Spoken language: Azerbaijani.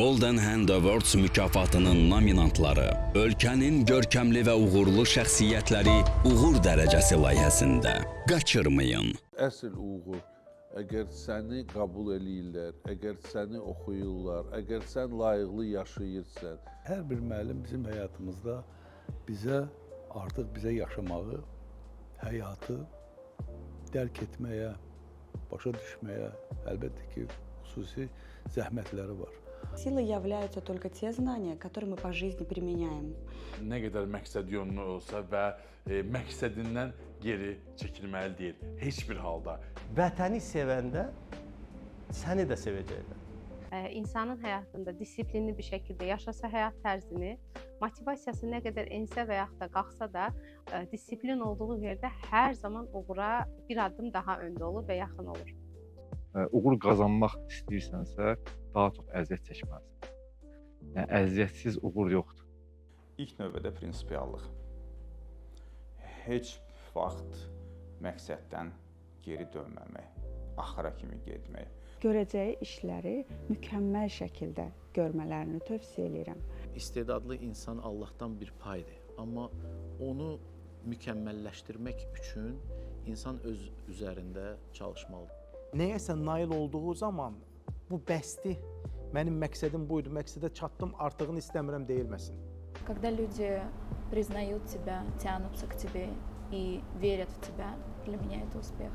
Golden Hand Awards mükafatının nominantları, ölkənin görkəmli və uğurlu şəxsiyyətləri uğur dərəcəsi layihəsində. Qaçırmayın. Əsl uğur, əgər səni qəbul eləyirlər, əgər səni oxuyurlar, əgər sən layiqli yaşayırsan. Hər bir müəllim bizim həyatımızda artıq bizə yaşamağı, həyatı dərk etməyə, başa düşməyə, əlbəttə ki, xüsusi zəhmətləri var. Силой являются только те знания, которые мы по жизни применяем. Nə qədər məqsəd yönlü olsa və məqsədindən geri çəkilməli deyil, heç bir halda. Vətəni sevəndə səni də sevəcəklər. İnsanın həyatında disiplinli bir şəkildə yaşasa həyat tərzini, motivasiyası nə qədər ensə və yaxud da qalxsa da, disiplin olduğu yerdə hər zaman uğura bir addım daha öndə olur və yaxın olur. Uğur qazanmaq istəyirsənsə, daha çox əziyyət çəkməlisən. Yəni, əziyyətsiz uğur yoxdur. İlk növbədə prinsipiallıq. Heç vaxt məqsəddən geri dönməmək, axıra kimi getmək. Görəcəyi işləri mükəmməl şəkildə görmələrini tövsiyə edirəm. İstedadlı insan Allahdan bir paydır, amma onu mükəmməlləşdirmək üçün insan öz üzərində çalışmalıdır. Nəyəsə nail olduğu zaman bu bəsdir, mənim məqsədim buydu, məqsədə çatdım, artığını istəmirəm deyilməsin. Когда люди признают тебя, тянутся к тебе и верят в тебя, для меня это успех.